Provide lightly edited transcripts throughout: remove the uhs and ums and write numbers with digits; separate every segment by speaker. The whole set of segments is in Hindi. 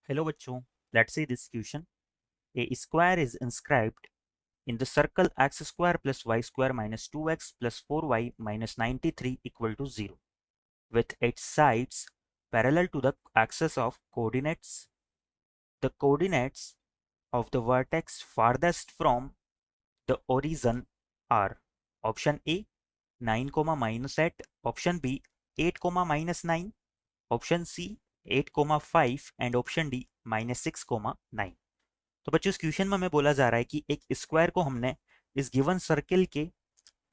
Speaker 1: Hello बच्चों, let's see this question. A square is inscribed in the circle x square plus y square minus 2x plus 4y minus 93 equal to 0 with its sides parallel to the axis of coordinates. The coordinates of the vertex farthest from the origin are option A 9, -8, option B 8, -9, option C 8, 5 and option D -6, 9। तो बच्चों इस क्वेश्चन में हमें बोला जा रहा है कि एक स्क्वायर को हमने इस गिवन सर्किल के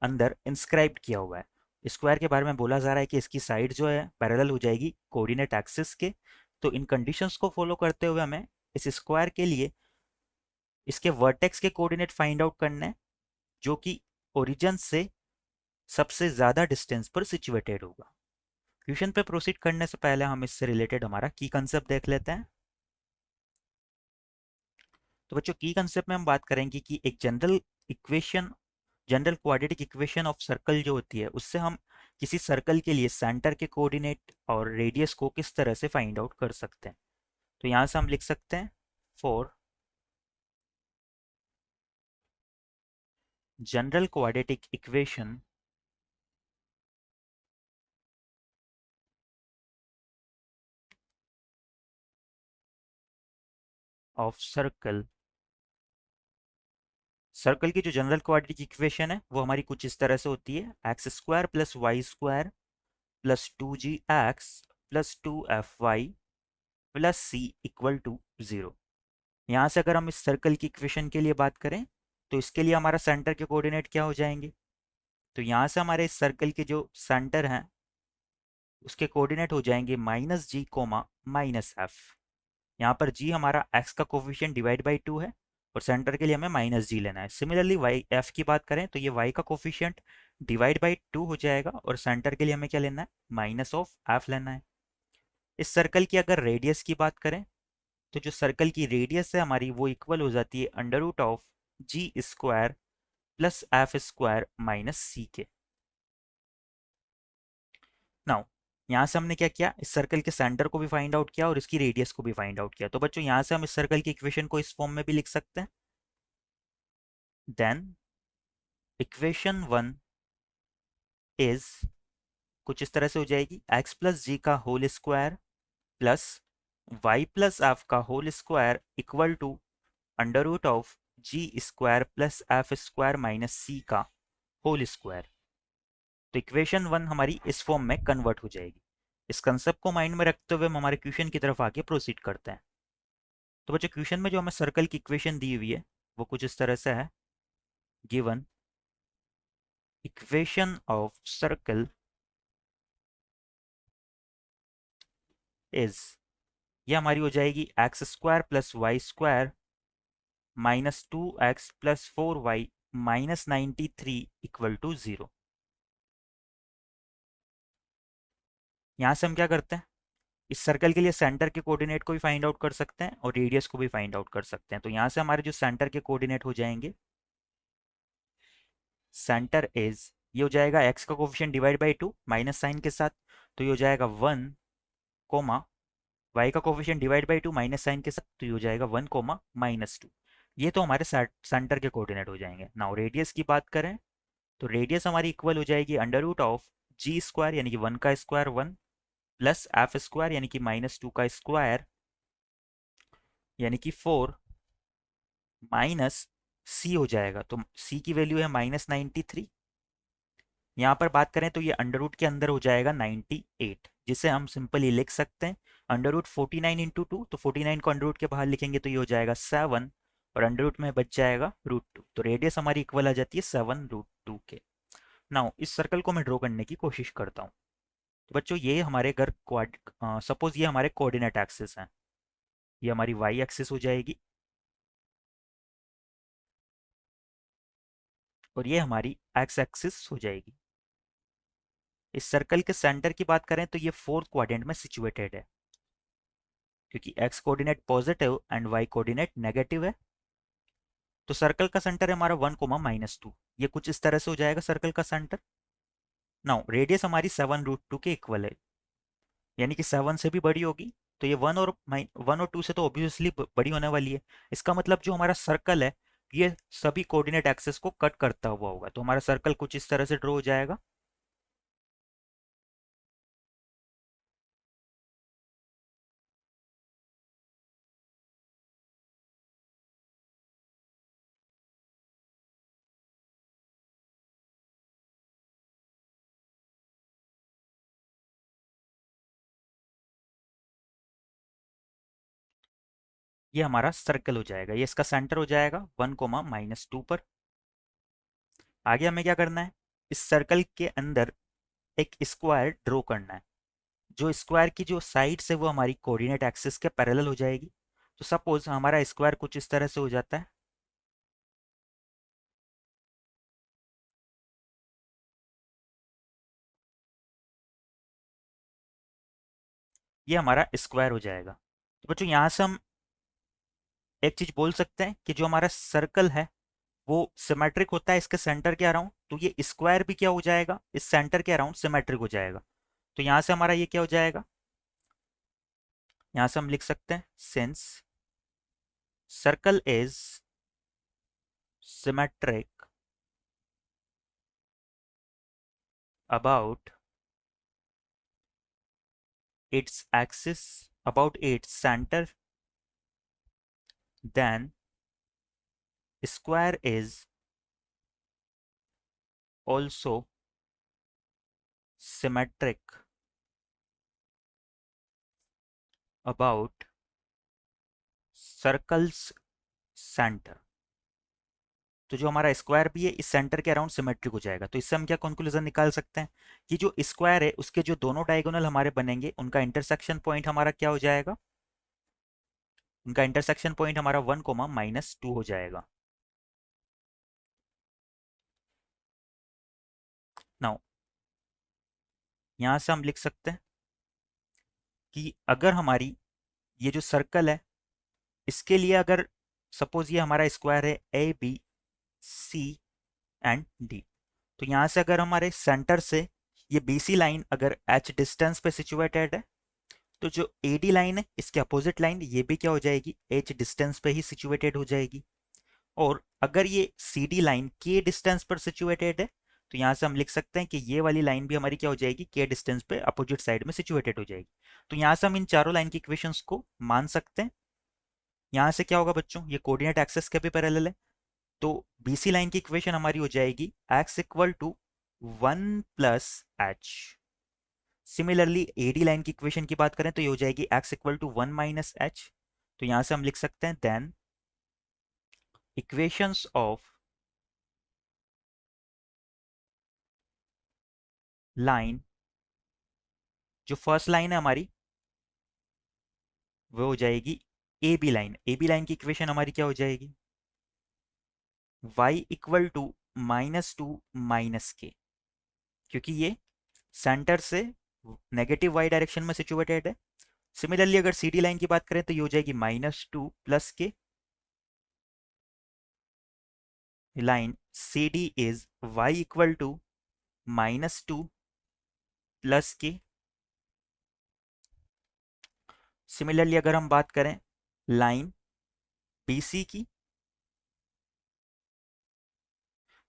Speaker 1: अंदर इंस्क्राइब किया हुआ है। स्क्वायर के बारे में बोला जा रहा है कि इसकी साइड जो है पैरेलल हो जाएगी कोऑर्डिनेट एक्सिस के। तो इन कंडीशंस को फॉलो करते हुए हमें इस स्क्वायर के लिए इसके वर्टेक्स के कोऑर्डिनेट फाइंड आउट करने हैं जो कि ओरिजिन से सबसे ज्यादा डिस्टेंस पर सिचुएटेड होगा। क्वेश्चन पे प्रोसीड करने से पहले हम इससे रिलेटेड हमारा की कंसेप्ट देख लेते हैं। तो बच्चों की कंसेप्ट में हम बात करेंगे कि एक general quadratic equation of circle जो होती है उससे हम किसी सर्कल के लिए सेंटर के कोऑर्डिनेट और रेडियस को किस तरह से फाइंड आउट कर सकते हैं। तो यहां से हम लिख सकते हैं for general quadratic equation of circle. Circle की जो जनरल क्वाड्रेटिक इक्वेशन है वो हमारी कुछ इस तरह से होती है x square plus y square plus 2gx plus 2fy plus c equal to 0। यहाँ से अगर हम इस सर्कल की इक्वेशन के लिए बात करें तो इसके लिए हमारा सेंटर के कोऑर्डिनेट क्या हो जाएंगे। तो यहाँ से हमारे इस सर्कल के जो सेंटर हैं उसके कोऑर्डिनेट हो जाएंगे -g, -f। यहाँ पर g हमारा x का कोफिशिएंट डिवाइड बाई 2 है और सेंटर के लिए हमें -g लेना है। सिमिलरली y f की बात करें तो ये y का कोफिशिएंट डिवाइड बाई 2 हो जाएगा और सेंटर के लिए हमें क्या लेना है, माइनस ऑफ f लेना है। इस सर्कल की अगर रेडियस की बात करें तो जो सर्कल की रेडियस है हमारी वो इक्वल हो जाती है under root of ji square plus F square minus C के। नाउ यहाँ से हमने क्या किया, इस सर्कल के सेंटर को भी फाइंड आउट किया और इसकी रेडियस को भी फाइंड आउट किया। तो बच्चों यहाँ से हम इस सर्कल की इक्वेशन को इस फॉर्म में भी लिख सकते हैं। देन इक्वेशन 1 इज कुछ इस तरह से हो जाएगी एक्स प्लस जी का whole square plus Y plus F का whole square equal to under root of ji square plus F square minus C का होल स्क्वायर। तो इक्वेशन 1 हमारी इस फॉर्म में कन्वर्ट हो जाएगी। इस कंसेप्ट को माइंड में रखते हुए हम हमारे क्वेश्चन की तरफ आगे प्रोसीड करते हैं। तो बच्चों क्वेश्चन में जो हमें सर्कल की इक्वेशन दी हुई है वो कुछ इस तरह से है, given equation of circle is, ये हमारी हो जाएगी x square plus y square -2x plus 4y minus 93 equal to 0। यहाँ से हम क्या करते हैं, इस सर्कल के लिए सेंटर के कोऑर्डिनेट को भी फाइंड आउट कर सकते हैं और रेडियस को भी फाइंड आउट कर सकते हैं। तो यहाँ से हमारे जो सेंटर के कोऑर्डिनेट हो जाएंगे, सेंटर इज, ये हो जाएगा x का coefficient divide by 2 minus sign के साथ, तो ये हो जाएगा 1, y का coefficient divide by 2 minus sign के साथ, तो ये हो जाएगा 1, -2। ये तो हमारे सेंटर के कोऑर्डिनेट हो जाएंगे। नाउ रेडियस की बात करें तो रेडियस हमारी इक्वल हो जाएगी under root of ji square यानी कि 1 का स्क्वायर 1 प्लस एफ स्क्वायर यानी कि -2 का स्क्वायर यानी कि 4 माइनस सी हो जाएगा। तो सी की वैल्यू है -93। यहाँ पर बात करें तो ये अंडर रूट के अंदर हो जाएगा 98, जिसे हम सिंपली लिख सकते हैं अंडर रूट 49 इंटू 2। तो 49 को अंडर रूट के बाहर लिखेंगे तो ये हो जाएगा 7 और अंडर रूट में बच जाएगा √2। तो रेडियस हमारी इक्वल आ जाती है 7 √2 के। नाउ इस सर्कल को मैं ड्रॉ करने की कोशिश करता हूँ। तो बच्चों ये हमारे अगर सपोज ये हमारे कोऑर्डिनेट एक्सिस हैं, ये हमारी वाई एक्सिस हो जाएगी और ये हमारी एक्स एक्सिस हो जाएगी। इस सर्कल के सेंटर की बात करें तो ये फोर्थ क्वाड्रेंट में सिचुएटेड है क्योंकि x coordinate positive and y coordinate negative है। तो सर्कल का सेंटर है हमारा 1, -2। ये कुछ इस तरह से हो जाएगा सर्कल का सेंटर। नाउ रेडियस हमारी 7 √2 के इक्वल है यानी कि 7 से भी बड़ी होगी। तो ये 1 और 2 से तो ऑब्वियसली बड़ी होने वाली है। इसका मतलब जो हमारा सर्कल है ये सभी कोऑर्डिनेट एक्सेस को कट करता हुआ होगा, तो हमारा सर्कल कुछ इस तरह से ड्रॉ हो जाएगा। ये हमारा सर्कल हो जाएगा, ये इसका सेंटर हो जाएगा 1, -2 पर। आगे हमें क्या करना है, इस सर्कल के अंदर एक स्क्वायर ड्रॉ करना है। जो स्क्वायर की जो साइड्स है वो हमारी कोऑर्डिनेट एक्सिस के पैरेलल हो जाएगी। तो सपोज हमारा स्क्वायर कुछ इस तरह से हो जाता है। ये हमारा स्क्वायर हो जाएगा। तो बच्चों यहाँ से हम एक चीज बोल सकते हैं कि जो हमारा सर्कल है वो सिमेट्रिक होता है इसके सेंटर के अराउंड, तो ये स्क्वायर भी क्या हो जाएगा, इस सेंटर के अराउंड सिमेट्रिक हो जाएगा। तो यहाँ से हमारा ये क्या हो जाएगा, यहाँ से हम लिख सकते हैं since circle is symmetric about its axis, about its center, then square is also symmetric about circle's center। तो जो हमारा स्क्वायर भी है इस सेंटर के अराउंड सिमेट्रिक हो जाएगा। तो इससे हम क्या कंक्लूजन निकाल सकते हैं कि जो स्क्वायर है उसके जो दोनों डायगोनल हमारे बनेंगे उनका इंटरसेक्शन पॉइंट हमारा क्या हो जाएगा, उनका इंटरसेक्शन पॉइंट हमारा 1, -2 हो जाएगा। नाउ यहां से हम लिख सकते हैं कि अगर हमारी ये जो सर्कल है इसके लिए अगर सपोज ये हमारा स्क्वायर है ABCD, तो यहाँ से अगर हमारे सेंटर से ये BC लाइन अगर H डिस्टेंस पे सिचुएटेड है, तो जो AD लाइन है इसके अपोजिट लाइन ये भी क्या हो जाएगी, H डिस्टेंस पे ही सिचुएटेड हो जाएगी। और अगर ये CD लाइन K डिस्टेंस पर सिचुएटेड है, तो यहाँ से हम लिख सकते हैं कि ये वाली लाइन भी हमारी क्या हो जाएगी, K डिस्टेंस पे अपोजिट साइड में सिचुएटेड हो जाएगी। तो यहाँ से हम इन चारों लाइन की इक्वेशंस को मान सकते हैं। यहाँ से क्या होगा बच्चों, ये कोऑर्डिनेट एक्सेस के भी पैरेलल है, तो BC लाइन की इक्वेशन हमारी हो जाएगी x = 1 + h। Similarly AD line की इक्वेशन की बात करें तो ये हो जाएगी x = 1 - h। तो यहां से हम लिख सकते हैं देन इक्वेशंस ऑफ लाइन, जो फर्स्ट लाइन है हमारी वो हो जाएगी AB लाइन। AB लाइन की इक्वेशन हमारी क्या हो जाएगी, y = -2 - k, क्योंकि ये सेंटर से नेगेटिव y डायरेक्शन में सिचुएटेड है। सिमिलरली अगर CD लाइन की बात करें तो ये हो जाएगी -2 + k। line CD is y = -2 + k। Similarly अगर हम बात करें लाइन BC की,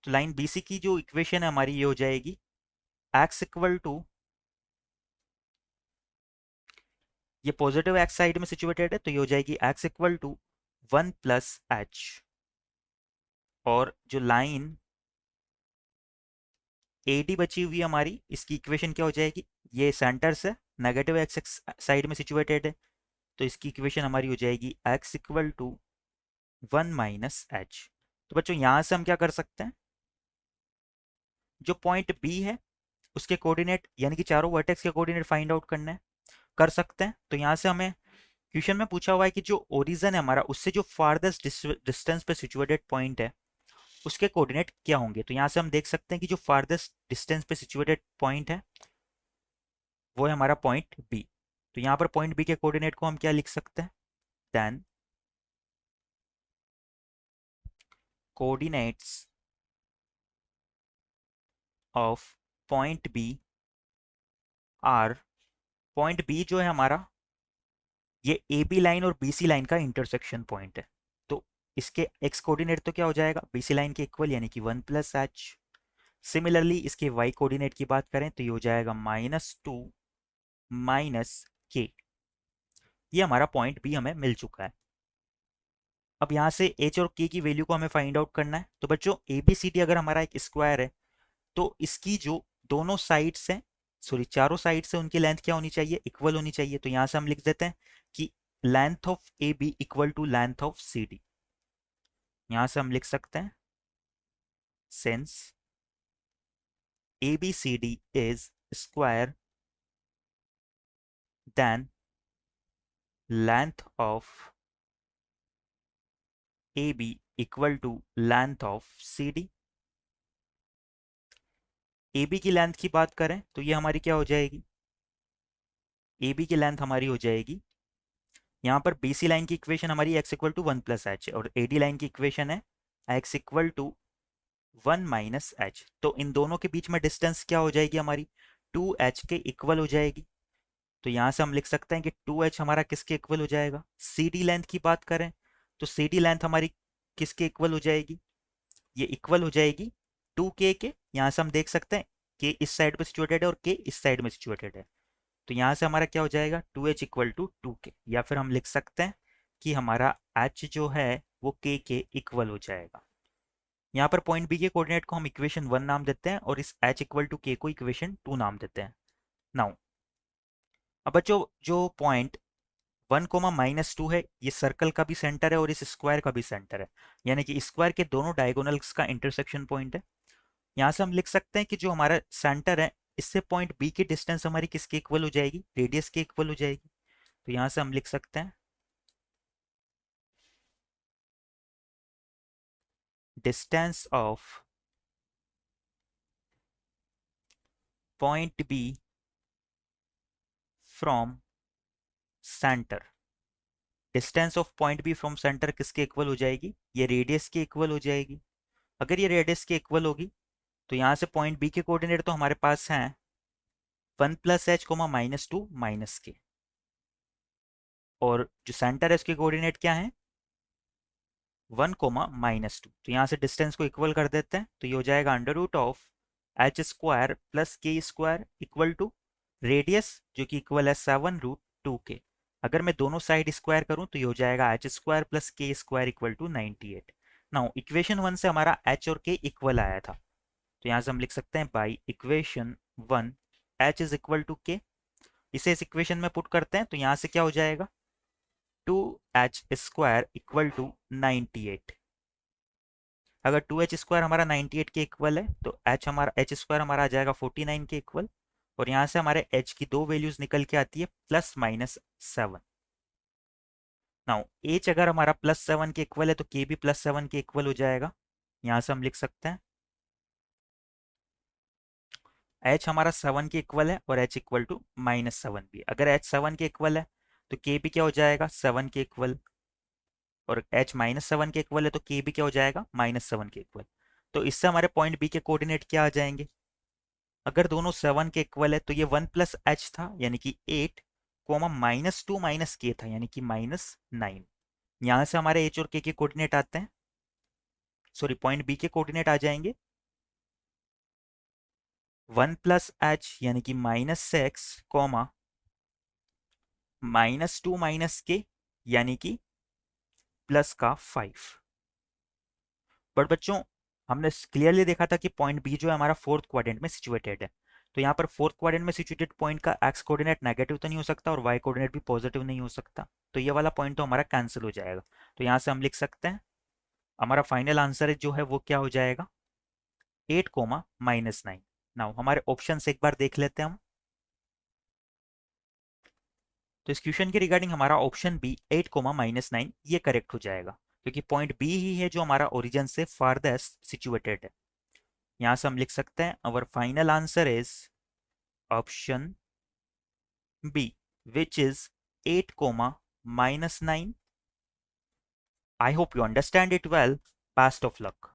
Speaker 1: तो लाइन BC की जो इक्वेशन है हमारी ये हो जाएगी x = ये पॉजिटिव x साइड में सिचुएटेड है तो ये हो जाएगी x = 1 + h। और जो लाइन AD बची हुई है हमारी इसकी इक्वेशन क्या हो जाएगी, ये सेंटर से नेगेटिव x साइड में सिचुएटेड है तो इसकी इक्वेशन हमारी हो जाएगी x = 1 - h। तो बच्चों यहां से हम क्या कर सकते हैं, जो पॉइंट B है उसके कोऑर्डिनेट यानी कि चारों वर्टेक्स के कोऑर्डिनेट फाइंड आउट करना है, कर सकते हैं। तो यहाँ से हमें क्वेश्चन में पूछा हुआ है कि जो ओरिजिन है हमारा उससे जो फारदेस्ट डिस्टेंस पे सिचुएटेड पॉइंट है उसके कोऑर्डिनेट क्या होंगे। तो यहाँ से हम देख सकते हैं कि जो फारदेस्ट डिस्टेंस पे सिचुएटेड पॉइंट है वो है हमारा पॉइंट B। तो यहाँ पर पॉइंट B के कोऑर्डिनेट को हम क्या लिख सकते हैं, then coordinates of point B are, point B जो है हमारा ये ए बी लाइन और बी सी लाइन का इंटरसेक्शन पॉइंट है। तो इसके एक्स कोऑर्डिनेट तो क्या हो जाएगा, बी सी लाइन के इक्वल यानी कि 1+h। सिमिलरली इसके वाई कोऑर्डिनेट की बात करें तो ये हो जाएगा -2 -k। ये हमारा पॉइंट बी हमें मिल चुका है। अब यहाँ से एच और के की वैल्यू को हमें फाइंड आउट करना है। तो बच्चों ए बी सी डी अगर हमारा एक स्क्वायर है तो इसकी जो दोनों साइड्स हैं, सॉरी चारों साइड्स हैं, उनकी लेंथ क्या होनी चाहिए, इक्वल होनी चाहिए। तो यहाँ से हम लिख देते हैं कि length of A B equal to length of C D. यहाँ से हम लिख सकते हैं since A B C D is square then length of A B equal to length of C D. A B की लेंथ की बात करें तो ये हमारी क्या हो जाएगी, ए बी की लेंथ हमारी हो जाएगी, यहाँ पर बी सी लाइन की इक्वेशन हमारी x इक्वल टू 1+h और ए डी लाइन की इक्वेशन है x इक्वल टू 1 - h। तो इन दोनों के बीच में डिस्टेंस क्या हो जाएगी हमारी, 2h के इक्वल हो जाएगी। तो यहाँ से हम लिख सकते हैं कि 2h हमारा किसके इक्वल हो जाएगा, सी डी लेंथ की बात करें तो सी डी लेंथ हमारी किसके इक्वल हो जाएगी, ये इक्वल हो जाएगी 2k के। यहाँ से हम देख सकते हैं k इस साइड पे सिचुएटेड है और k इस साइड में सिचुएटेड है। तो यहाँ से हमारा क्या हो जाएगा 2h इक्वल टू 2k, या फिर हम लिख सकते हैं कि हमारा h जो है वो k के इक्वल हो जाएगा। यहाँ पर पॉइंट बी के कोऑर्डिनेट को हम इक्वेशन 1 नाम देते हैं और इस h इक्वल टू k को इक्वेशन 2 नाम देते हैं। नाउ अब बच्चों जो पॉइंट 1, -2 है, ये सर्कल का भी सेंटर है और इस स्क्वायर का भी सेंटर है, यानी कि स्क्वायर के दोनों डायगोनल्स का इंटरसेक्शन पॉइंट है। यहाँ से हम लिख सकते हैं कि जो हमारा सेंटर है इससे पॉइंट बी की डिस्टेंस हमारी किसके इक्वल हो जाएगी, रेडियस के इक्वल हो जाएगी। तो यहाँ से हम लिख सकते हैं distance of point B from centre. Distance of point B from centre किसके इक्वल हो जाएगी, ये रेडियस के इक्वल हो जाएगी। अगर ये रेडियस के इक्वल होगी तो यहाँ से पॉइंट बी के कोऑर्डिनेट तो हमारे पास हैं 1+h, -2 -k, और जो सेंटर है उसके कोऑर्डिनेट क्या है 1, -2। तो यहाँ से डिस्टेंस को इक्वल कर देते हैं तो ये हो जाएगा √h² + k² equal to radius जो कि इक्वल है 7√2k। अगर मैं दोनों साइड स्क्वायर करूं तो ये हो जाएगा h² + k² equal to 98। Now equation 1 से हमारा h और k इक्वल आया था, तो यहाँ से हम लिख सकते हैं by equation 1 h is equal to k। इसे इस इक्वेशन में पुट करते हैं तो यहाँ से क्या हो जाएगा 2h² इक्वल टू 98। अगर 2h² हमारा 98 के इक्वल है तो h² हमारा आ जाएगा 49 के इक्वल, और यहाँ से हमारे h की दो वैल्यूज निकल के आती है +-7। नाउ h अगर हमारा +7 के इक्वल है तो k भी +7 के इक्वल हो जाएगा। यहाँ से हम लिख सकते हैं h हमारा 7 के इक्वल है और h इक्वल टू -7 भी। अगर h 7 के इक्वल है तो k भी क्या हो जाएगा 7 के इक्वल, और h -7 के इक्वल है तो k भी क्या हो जाएगा -7 के इक्वल। तो इससे हमारे पॉइंट बी के कोऑर्डिनेट क्या आ जाएंगे, अगर दोनों 7 के इक्वल है तो ये 1+h था यानी कि 8, -2 -k था यानी कि -9। यहाँ से हमारे h और k के कोऑर्डिनेट आते हैं, सॉरी पॉइंट बी के कोऑर्डिनेट आ जाएंगे 1+h यानी कि -6, -2 -k यानी कि +5। बट बच्चों हमने क्लियरली देखा था कि पॉइंट बी जो है हमारा फोर्थ क्वाड्रेंट में सिचुएटेड है। तो यहाँ पर फोर्थ क्वाड्रेंट में सिचुएटेड पॉइंट का एक्स कोऑर्डिनेट नेगेटिव तो नहीं हो सकता और वाई कोऑर्डिनेट भी पॉजिटिव नहीं हो सकता, तो ये वाला पॉइंट तो हमारा कैंसिल हो जाएगा। तो यहाँ से हम लिख सकते हैं हमारा फाइनल आंसर जो है वो क्या हो जाएगा 8, -9। नाउ हमारे ऑप्शन एक बार देख लेते हैं हम। तो इस क्वेश्चन के रिगार्डिंग हमारा ऑप्शन बी 8, -9 ये करेक्ट हो जाएगा, क्योंकि पॉइंट बी ही है जो हमारा ओरिजिन से फारदेस्ट सिचुएटेड है। यहाँ से हम लिख सकते हैं our final answer is option B which is 8, -9। I hope you understand it well. Best of luck.